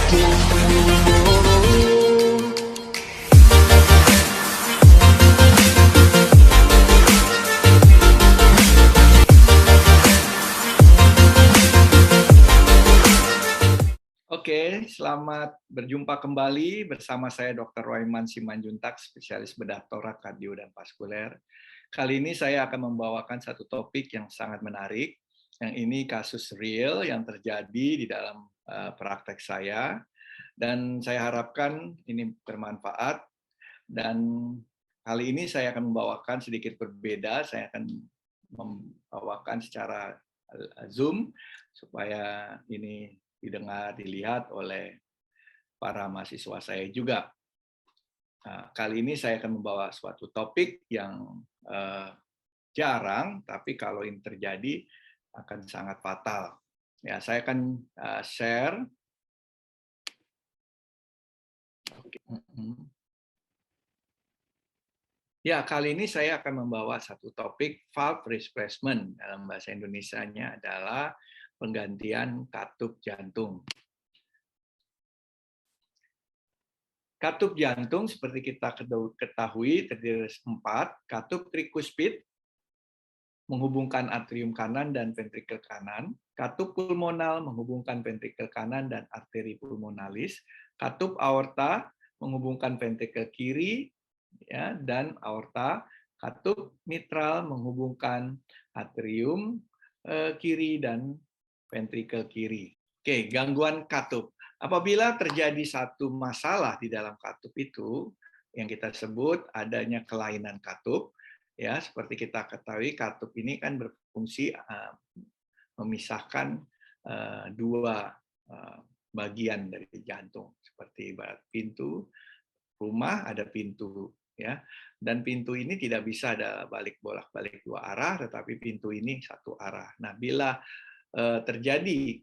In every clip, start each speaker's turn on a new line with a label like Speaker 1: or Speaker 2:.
Speaker 1: Oke, selamat berjumpa kembali bersama saya Dr. Royman Simanjuntak, spesialis bedah torak, kardio, dan vaskuler. Kali ini saya akan membawakan satu topik yang sangat menarik. Yang ini kasus real yang terjadi di dalam praktek saya, dan saya harapkan ini bermanfaat. Dan kali ini saya akan membawakan sedikit berbeda. Saya akan membawakan secara Zoom supaya ini didengar, dilihat oleh para mahasiswa saya juga. Nah, kali ini saya akan membawa suatu topik yang jarang, tapi kalau ini terjadi akan sangat fatal. Ya, saya akan share. Oke. Ya, kali ini saya akan membawa satu topik valve replacement. Dalam bahasa Indonesianya adalah penggantian katup jantung. Katup jantung seperti kita ketahui terdiri dari 4, katup trikuspid menghubungkan atrium kanan dan ventrikel kanan, katup pulmonal menghubungkan ventrikel kanan dan arteri pulmonalis, katup aorta menghubungkan ventrikel kiri ya, dan aorta, katup mitral menghubungkan atrium kiri dan ventrikel kiri. Oke, gangguan katup. Apabila terjadi satu masalah di dalam katup itu, yang kita sebut adanya kelainan katup, ya seperti kita ketahui katup ini kan berfungsi memisahkan dua bagian dari jantung, seperti ibarat pintu rumah ada pintu, ya, dan pintu ini tidak bisa ada bolak-balik dua arah, tetapi pintu ini satu arah. Nah, bila terjadi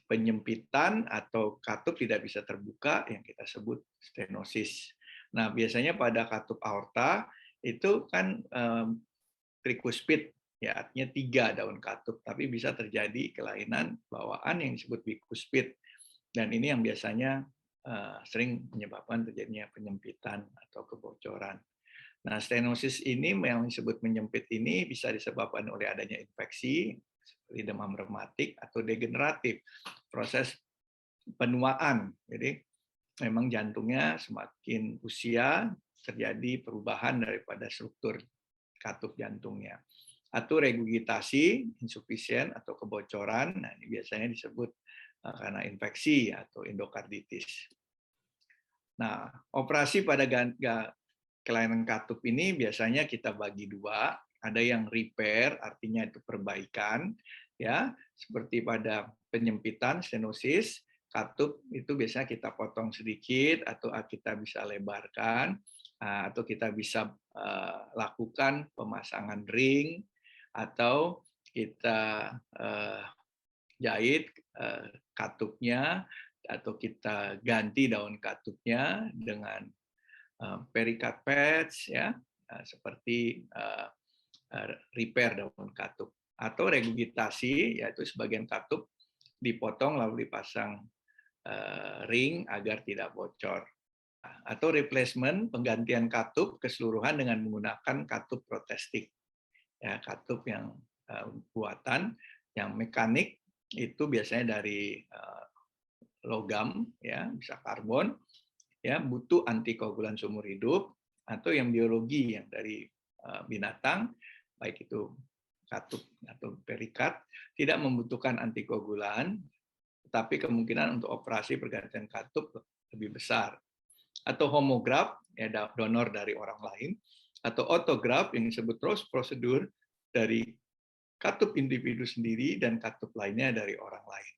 Speaker 1: penyempitan atau katup tidak bisa terbuka, yang kita sebut stenosis. Nah, biasanya pada katup aorta itu kan trikuspid, ya artinya 3 daun katup, tapi bisa terjadi kelainan bawaan yang disebut bikuspid, dan ini yang biasanya sering menyebabkan terjadinya penyempitan atau kebocoran. Nah, stenosis ini yang disebut menyempit ini bisa disebabkan oleh adanya infeksi, seperti demam rematik atau degeneratif, proses penuaan. Jadi memang jantungnya semakin usia terjadi perubahan daripada struktur katup jantungnya. Atau regurgitasi, insufisien atau kebocoran, nah ini biasanya disebut karena infeksi atau endokarditis. Nah, operasi pada kelainan katup ini biasanya kita bagi 2, ada yang repair, artinya itu perbaikan, ya, seperti pada penyempitan stenosis, katup itu biasanya kita potong sedikit atau kita bisa lebarkan, atau kita bisa lakukan pemasangan ring, atau kita jahit katupnya, atau kita ganti daun katupnya dengan perikat patch, ya, seperti repair daun katup, atau regurgitasi, yaitu sebagian katup dipotong lalu dipasang ring agar tidak bocor, atau replacement, penggantian katup keseluruhan dengan menggunakan katup protestik, ya, katup yang buatan, yang mekanik itu biasanya dari logam, ya, bisa karbon, ya, butuh antikoagulan seumur hidup, atau yang biologi yang dari binatang, baik itu katup atau perikat, tidak membutuhkan antikoagulan, tetapi kemungkinan untuk operasi pergantian katup lebih besar. Atau homograf, ya, donor dari orang lain, atau autograf yang disebut prosedur dari katup individu sendiri dan katup lainnya dari orang lain.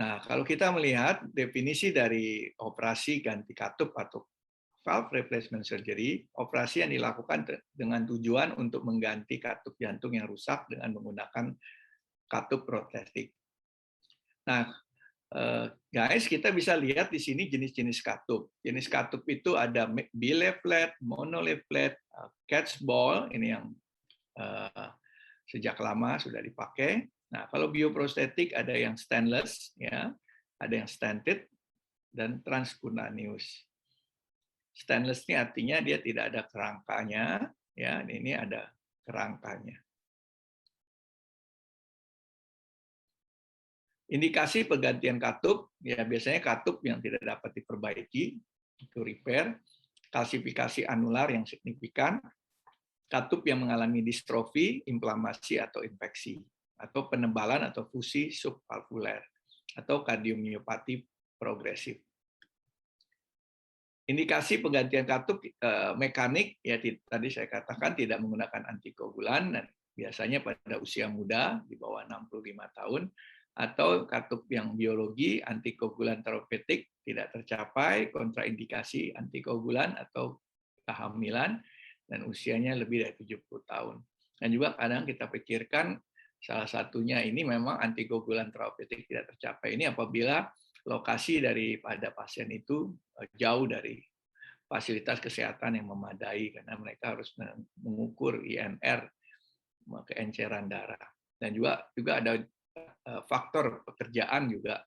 Speaker 1: Nah, kalau kita melihat definisi dari operasi ganti katup atau valve replacement surgery, operasi yang dilakukan dengan tujuan untuk mengganti katup jantung yang rusak dengan menggunakan katup protestik. Nah, guys, kita bisa lihat di sini jenis-jenis katup. Jenis katup itu ada bileaflet, monoleaflet, catch ball, ini yang sejak lama sudah dipakai, Nah, kalau bioprostetik ada yang stainless, ya, ada yang stented, dan transcutaneous. Stainless ini artinya dia tidak ada kerangkanya, ya, ini ada kerangkanya. Indikasi pergantian katup, ya biasanya katup yang tidak dapat diperbaiki, itu repair, kalsifikasi anular yang signifikan, katup yang mengalami distrofi, inflamasi atau infeksi, atau penebalan atau fusi subvalvuler, atau kardiomiopati progresif. Indikasi penggantian katup mekanik, ya tadi saya katakan tidak menggunakan antikoagulan, dan biasanya pada usia muda, di bawah 65 tahun, atau katup yang biologi, antikoagulan terapeutik tidak tercapai, kontraindikasi antikoagulan atau kehamilan, dan usianya lebih dari 70 tahun. Dan juga kadang kita pikirkan salah satunya ini memang antikoagulan terapeutik tidak tercapai. Ini apabila lokasi daripada pasien itu jauh dari fasilitas kesehatan yang memadai, karena mereka harus mengukur INR, keenceran darah. Dan juga ada faktor pekerjaan juga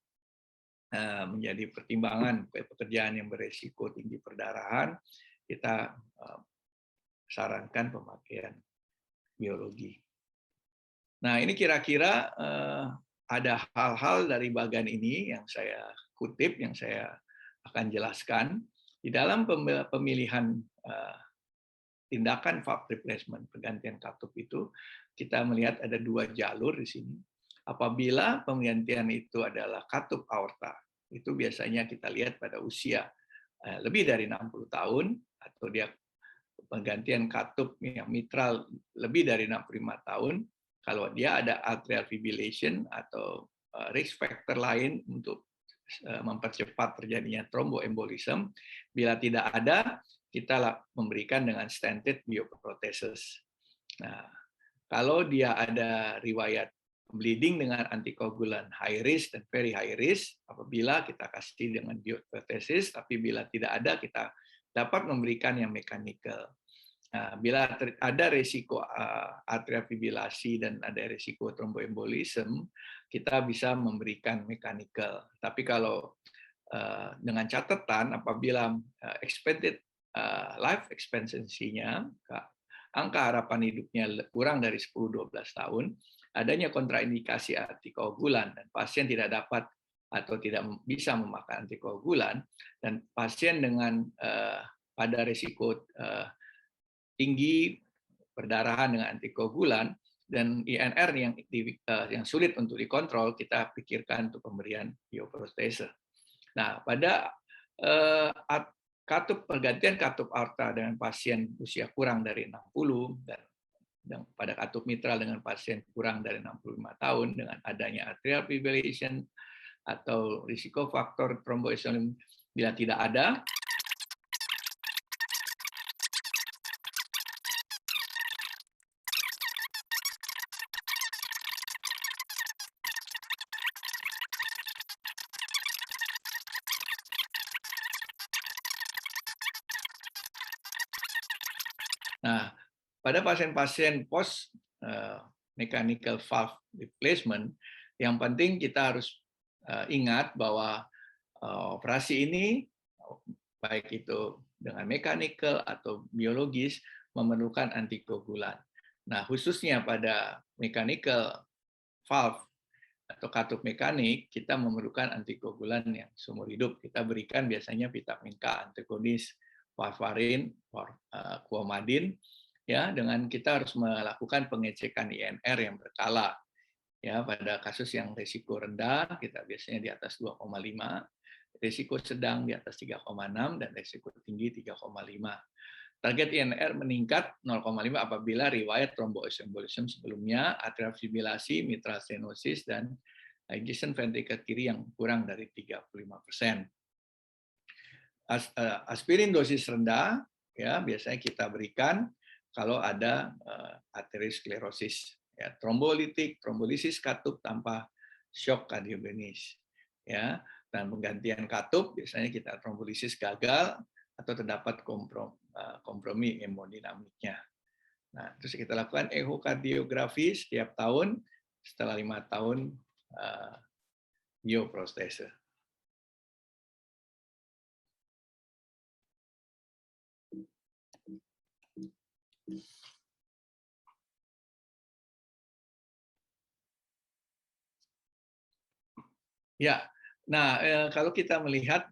Speaker 1: menjadi pertimbangan. Pekerjaan yang beresiko tinggi perdarahan, kita sarankan pemakaian biologi. Nah, ini kira-kira ada hal-hal dari bagian ini yang saya kutip, yang saya akan jelaskan. Di dalam pemilihan tindakan valve replacement, pergantian katup itu, kita melihat ada dua jalur di sini. Apabila penggantian itu adalah katup aorta, itu biasanya kita lihat pada usia lebih dari 60 tahun, atau dia penggantian katup yang mitral lebih dari 65 tahun, kalau dia ada atrial fibrillation atau risk factor lain untuk mempercepat terjadinya thromboembolism, bila tidak ada, kita memberikan dengan stented bioprothesis. Nah, kalau dia ada riwayat bleeding dengan antikoagulan high risk dan very high risk, apabila kita kasih dengan bioprothesis, tapi bila tidak ada, kita dapat memberikan yang mechanical. Nah, bila ada risiko atrial fibrilasi dan ada risiko thromboembolism, kita bisa memberikan mechanical. Tapi kalau dengan catatan apabila expected life expectancy-nya, angka harapan hidupnya kurang dari 10-12 tahun, adanya kontraindikasi antikoagulan dan pasien tidak dapat atau tidak bisa memakan antikoagulan, dan pasien dengan pada risiko tinggi perdarahan dengan antikoagulan dan INR yang sulit untuk dikontrol, kita pikirkan untuk pemberian bioprothesis. Nah, pada pergantian katup aorta dengan pasien usia kurang dari 60 dan pada katup mitral dengan pasien kurang dari 65 tahun dengan adanya atrial fibrillation atau risiko faktor thromboembolism bila tidak ada, nah, pada pasien-pasien post mechanical valve replacement, yang penting kita harus ingat bahwa operasi ini, baik itu dengan mechanical atau biologis, memerlukan antikoagulan. Nah, khususnya pada mechanical valve atau katup mekanik, kita memerlukan antikoagulan yang seumur hidup. Kita berikan biasanya vitamin K antagonis, warfarin, kuomadin, ya, dengan kita harus melakukan pengecekan INR yang berkala. Ya, pada kasus yang risiko rendah, kita biasanya di atas 2,5, risiko sedang di atas 3,6, dan risiko tinggi 3,5. Target INR meningkat 0,5 apabila riwayat thromboembolism sebelumnya, atrial fibrillasi, mitral stenosis, dan ejection ventricle kiri yang kurang dari 35%. Aspirin dosis rendah, ya, biasanya kita berikan kalau ada aterosklerosis, ya, trombolitik, trombolisis katup tanpa shock kardiogenis, ya, dan penggantian katup biasanya kita trombolisis gagal atau terdapat kompromi hemodinamiknya. Nah, terus kita lakukan ehokardiografi setiap tahun setelah 5 tahun bioprostese. Ya, nah kalau kita melihat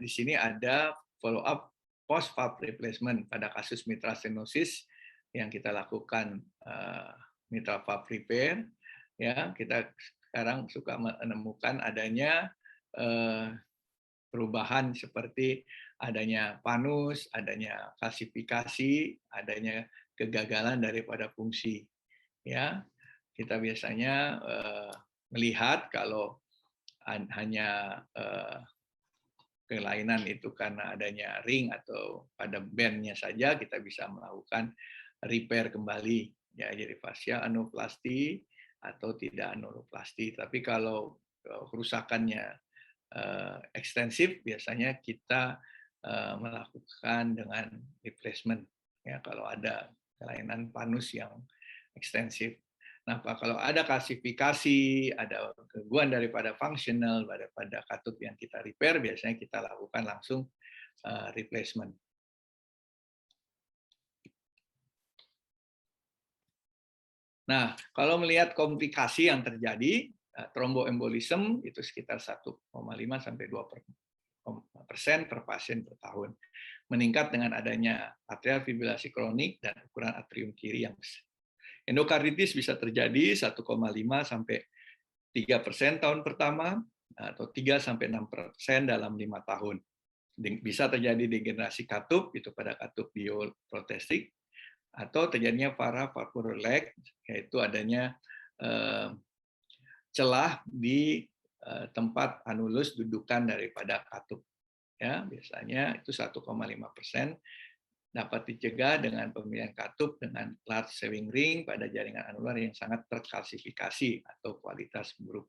Speaker 1: di sini ada follow up post valve replacement pada kasus mitral stenosis yang kita lakukan mitral valve repair, ya kita sekarang suka menemukan adanya perubahan seperti adanya panus, adanya kalsifikasi, adanya kegagalan daripada fungsi. Ya, kita biasanya melihat kalau hanya kelainan itu karena adanya ring atau pada bandnya saja, kita bisa melakukan repair kembali, ya jadi fascial anuloplasti atau tidak anuloplasti. Tapi kalau kerusakannya ekstensif, biasanya kita melakukan dengan replacement, ya kalau ada kelainan panus yang ekstensif. Nah, kalau ada kalsifikasi, ada gangguan daripada fungsional pada katup yang kita repair, biasanya kita lakukan langsung replacement. Nah, kalau melihat komplikasi yang terjadi, tromboembolism itu sekitar 1,5 sampai 2% per pasien per tahun. Meningkat dengan adanya atrial fibrilasi kronik dan ukuran atrium kiri yang besar. Endokarditis bisa terjadi 1,5 sampai 3% tahun pertama atau 3 sampai 6% dalam 5 tahun. Bisa terjadi degenerasi katup itu pada katup bioprotestik atau terjadinya paravalvular lag, yaitu adanya celah di tempat anulus dudukan daripada katup. Ya, biasanya itu 1,5%. Dapat dicegah dengan pemilihan katup dengan large saving ring pada jaringan anular yang sangat terkalsifikasi atau kualitas buruk.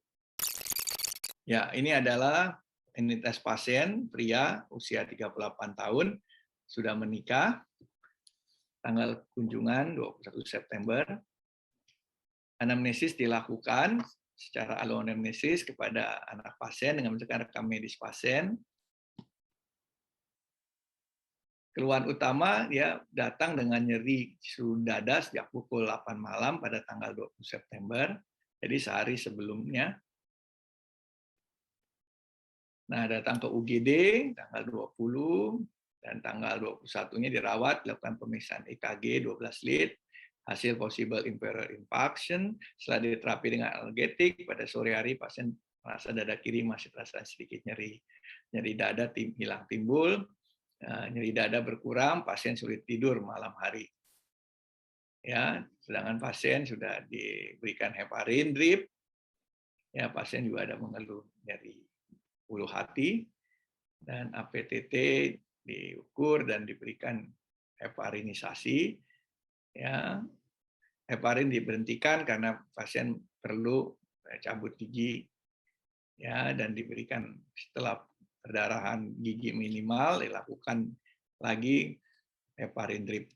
Speaker 1: Ya, ini adalah identitas pasien pria usia 38 tahun, sudah menikah, tanggal kunjungan 21 September. Anamnesis dilakukan secara alloanamnesis kepada anak pasien dengan mencekam rekam medis pasien. Keluhan utama dia datang dengan nyeri seluruh dada sejak pukul 8 malam pada tanggal 20 September, jadi sehari sebelumnya. Nah, datang ke UGD tanggal 20 dan tanggal 21-nya dirawat, dilakukan pemeriksaan EKG 12 lead, hasil possible inferior infarction. Setelah diterapi dengan analgetik, pada sore hari pasien merasa dada kiri masih terasa sedikit nyeri. Nyeri dada hilang timbul, nyeri dada berkurang, pasien sulit tidur malam hari. Ya, sedangkan pasien sudah diberikan heparin drip, ya pasien juga ada mengeluh nyeri ulu hati, dan APTT diukur dan diberikan heparinisasi. Ya, heparin diberhentikan karena pasien perlu cabut gigi, ya, dan diberikan setelah perdarahan gigi minimal dilakukan lagi heparin drip.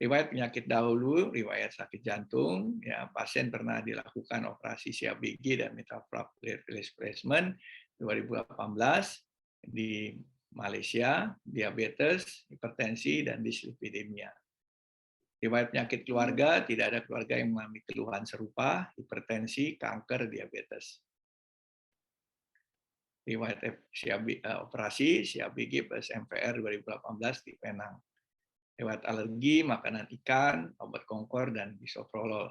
Speaker 1: Riwayat penyakit dahulu, riwayat sakit jantung, ya pasien pernah dilakukan operasi CABG dan mitral valve replacement 2018 di Malaysia, diabetes, hipertensi, dan dislipidemia. Riwayat penyakit keluarga, tidak ada keluarga yang mengalami keluhan serupa, hipertensi, kanker, diabetes. Riwayat operasi CABG plus MVR 2018 di Penang. Riwayat alergi, makanan ikan, obat kompor, dan bisoprolol.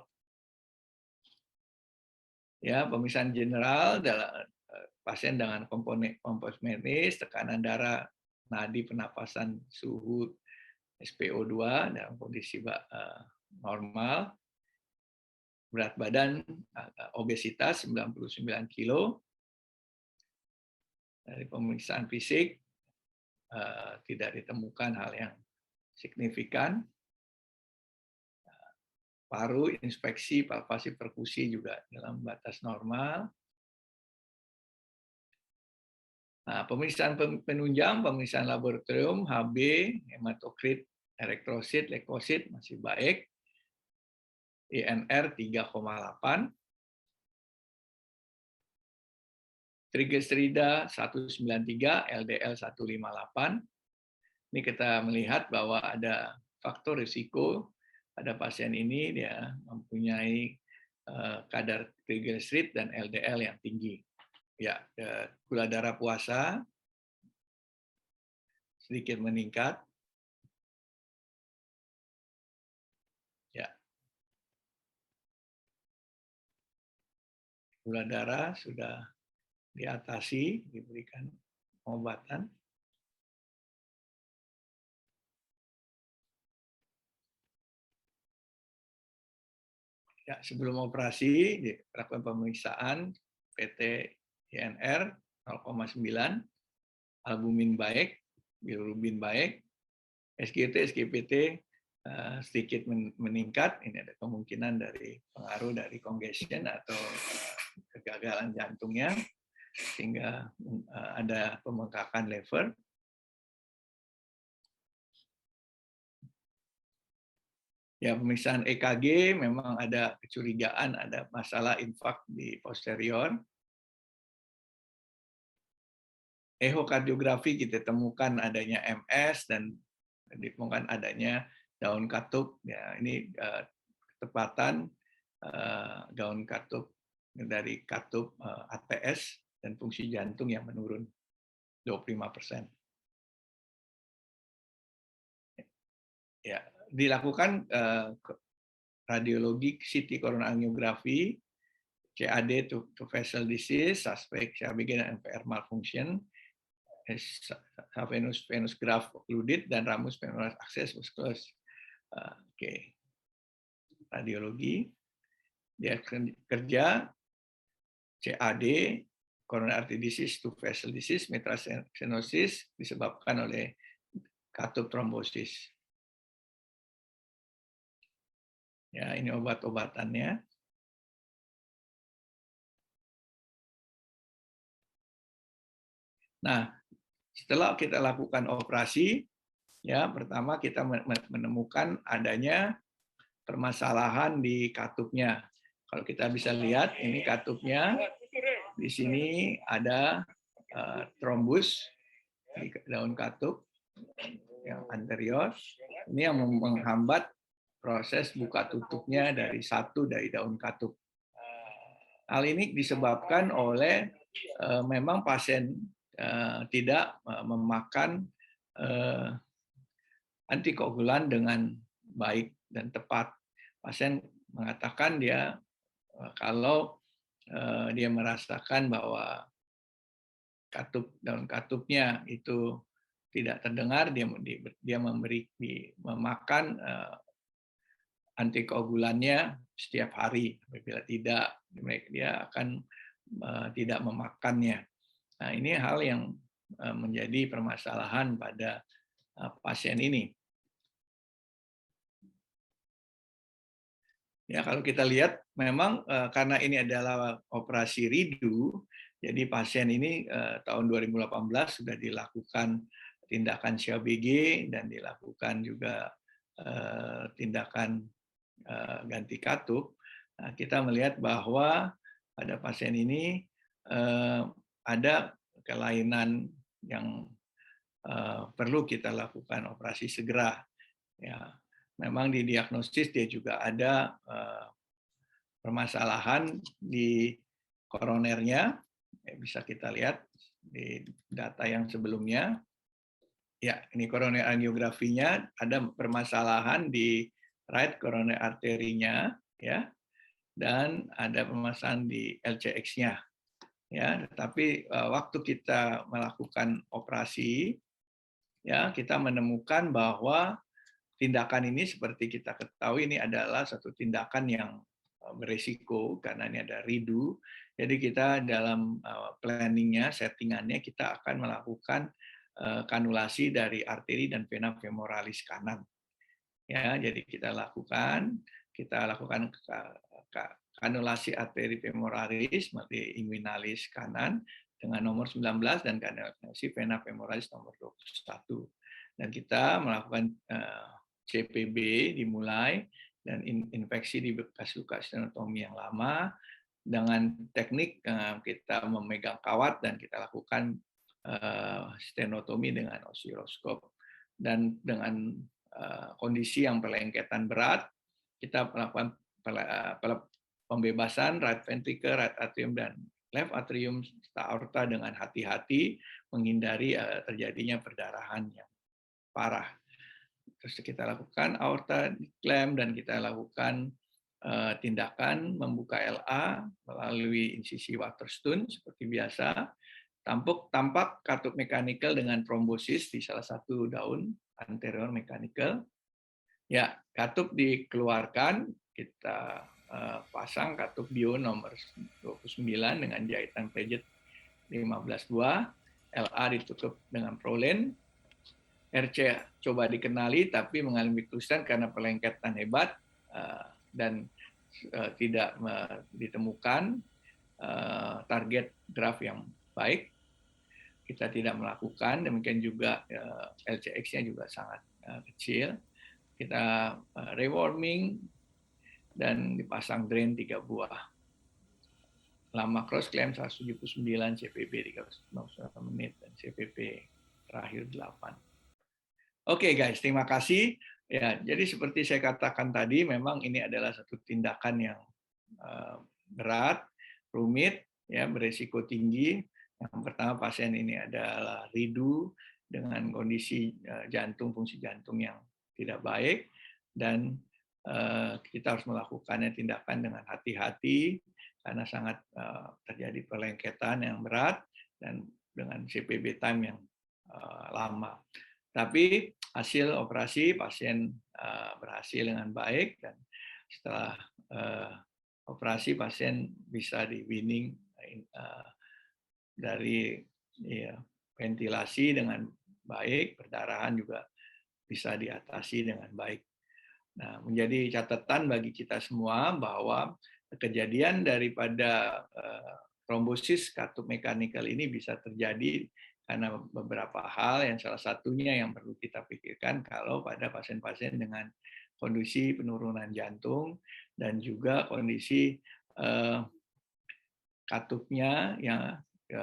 Speaker 1: Ya, pemeriksaan general dalam pasien dengan komponen medis, tekanan darah, nadi pernapasan, suhu, SpO2 dalam kondisi normal, berat badan, obesitas 99 kilo. Dari pemeriksaan fisik tidak ditemukan hal yang signifikan. Paru, inspeksi, palpasi, perkusi juga dalam batas normal. Nah, pemeriksaan penunjang, pemeriksaan laboratorium, HB, hematokrit, elektrosit, leukosit masih baik. INR 3,8, trigliserida 193, LDL 158. Ini kita melihat bahwa ada faktor risiko pada pasien ini dia mempunyai kadar trigliserid dan LDL yang tinggi. Ya, gula darah puasa sedikit meningkat. Ya, gula darah sudah diatasi, diberikan pengobatan. Ya, sebelum operasi dilakukan pemeriksaan PT INR 0,9, albumin baik, bilirubin baik, SGT, SGPT sedikit meningkat. Ini ada kemungkinan dari pengaruh dari congestion atau kegagalan jantungnya, sehingga ada pembengkakan lever. Ya, pemeriksaan EKG memang ada kecurigaan ada masalah infak di posterior. Ehokardiografi kita temukan adanya MS dan ditemukan adanya daun katup. Ya, ini ketepatan daun katup dari katup ATS dan fungsi jantung yang menurun 25%. Ya, dilakukan radiologi CT coronary angiografi, CAD to vessel disease, suspek CABG dan MVR malfunction, venous graft occluded dan ramus femoral access was closed. Oke. Radiologi, dia kerja CAD, coronary artery disease to vessel disease, mitral stenosis disebabkan oleh katup trombosis. Ya, ini obat-obatannya. Nah, setelah kita lakukan operasi, ya pertama kita menemukan adanya permasalahan di katupnya. Kalau kita bisa lihat, ini katupnya. Di sini ada trombus di daun katup yang anterior. Ini yang menghambat proses buka tutupnya dari daun katup. Hal ini disebabkan oleh memang pasien tidak memakan antikoagulan dengan baik dan tepat. Pasien mengatakan dia kalau dia merasakan bahwa daun katupnya itu tidak terdengar, dia memakan antikoagulannya setiap hari. Apabila tidak, dia akan tidak memakannya. Nah, ini hal yang menjadi permasalahan pada pasien ini. Ya, kalau kita lihat memang karena ini adalah operasi ridu, jadi pasien ini tahun 2018 sudah dilakukan tindakan CABG dan dilakukan juga tindakan ganti katup. Nah, kita melihat bahwa pada pasien ini ada kelainan yang perlu kita lakukan operasi segera. Ya, memang di diagnosis dia juga ada permasalahan di koronernya, bisa kita lihat di data yang sebelumnya. Ya, ini koroner angiografinya ada permasalahan di right coronary arterinya, ya, dan ada permasalahan di LCX-nya. Ya, tetapi waktu kita melakukan operasi, ya, kita menemukan bahwa tindakan ini seperti kita ketahui ini adalah satu tindakan yang berisiko karena ini ada ridu. Jadi kita dalam planningnya, settingannya kita akan melakukan kanulasi dari arteri dan vena femoralis kanan. Ya, jadi kita lakukan kanulasi arteri femoralis seperti inguinalis kanan dengan nomor 19 dan kanulasi vena femoralis nomor 21. Dan kita melakukan CPB dimulai dan infeksi di bekas luka stenotomi yang lama. Dengan teknik kita memegang kawat dan kita lakukan stenotomi dengan osiloskop. Dan dengan kondisi yang pelengketan berat, kita melakukan pembebasan right ventricle, right atrium, dan left atrium aorta dengan hati-hati menghindari terjadinya perdarahan yang parah. Terus kita lakukan aorta clamp dan kita lakukan tindakan membuka LA melalui insisi Waterstone seperti biasa. Tampak katup mechanical dengan trombosis di salah satu daun anterior mechanical. Ya, katup dikeluarkan, kita pasang katup bio nomor 29 dengan jahitan plejet 15 buah, LA ditutup dengan prolin, RC coba dikenali tapi mengalami kesulitan karena pelengketan hebat dan tidak ditemukan target graf yang baik. Kita tidak melakukan, demikian juga LCX-nya juga sangat kecil. Kita rewarming dan dipasang drain 3 buah. Lama cross clamp 179, CPP 391 menit, dan CPP terakhir 8. Oke guys, terima kasih. Ya, jadi seperti saya katakan tadi, memang ini adalah satu tindakan yang berat, rumit, ya, beresiko tinggi. Yang pertama, pasien ini adalah ridu dengan kondisi jantung, fungsi jantung yang tidak baik, dan kita harus melakukannya tindakan dengan hati-hati karena sangat terjadi pelengketan yang berat dan dengan CPB time yang lama. Tapi hasil operasi pasien berhasil dengan baik, dan setelah operasi pasien bisa di-weaning dari ventilasi dengan baik, perdarahan juga bisa diatasi dengan baik. Nah, menjadi catatan bagi kita semua bahwa kejadian daripada trombosis katup mechanical ini bisa terjadi karena beberapa hal, yang salah satunya yang perlu kita pikirkan kalau pada pasien-pasien dengan kondisi penurunan jantung dan juga kondisi katupnya yang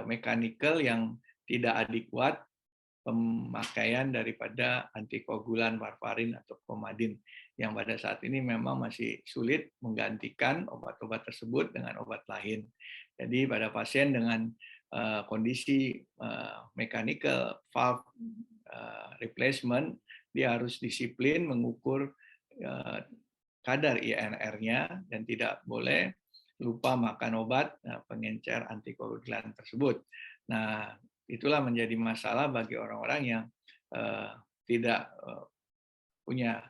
Speaker 1: mechanical yang tidak adekuat pemakaian daripada antikoagulan warfarin atau pomadin yang pada saat ini memang masih sulit menggantikan obat-obat tersebut dengan obat lain. Jadi pada pasien dengan kondisi mechanical valve replacement, dia harus disiplin mengukur kadar INR-nya dan tidak boleh lupa makan obat pengencer antikoagulan tersebut. Nah, itulah menjadi masalah bagi orang-orang yang tidak punya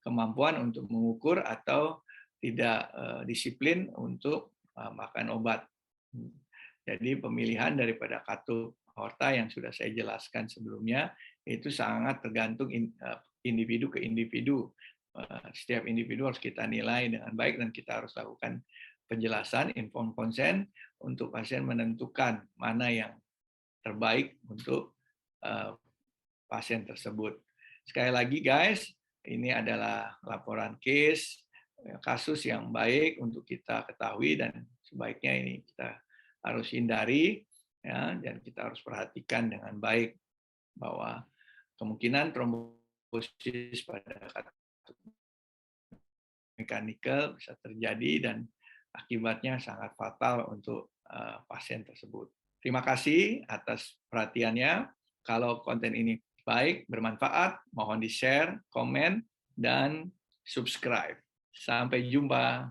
Speaker 1: kemampuan untuk mengukur atau tidak disiplin untuk makan obat. Jadi pemilihan daripada katup aorta yang sudah saya jelaskan sebelumnya itu sangat tergantung individu ke individu. Setiap individu harus kita nilai dengan baik dan kita harus lakukan penjelasan, informed consent untuk pasien menentukan mana yang terbaik untuk pasien tersebut. Sekali lagi guys, ini adalah laporan kasus yang baik untuk kita ketahui dan sebaiknya ini kita harus hindari, ya, dan kita harus perhatikan dengan baik bahwa kemungkinan trombosis pada katup mechanical bisa terjadi dan akibatnya sangat fatal untuk pasien tersebut. Terima kasih atas perhatiannya. Kalau konten ini baik, bermanfaat, mohon di-share, komen, dan subscribe. Sampai jumpa.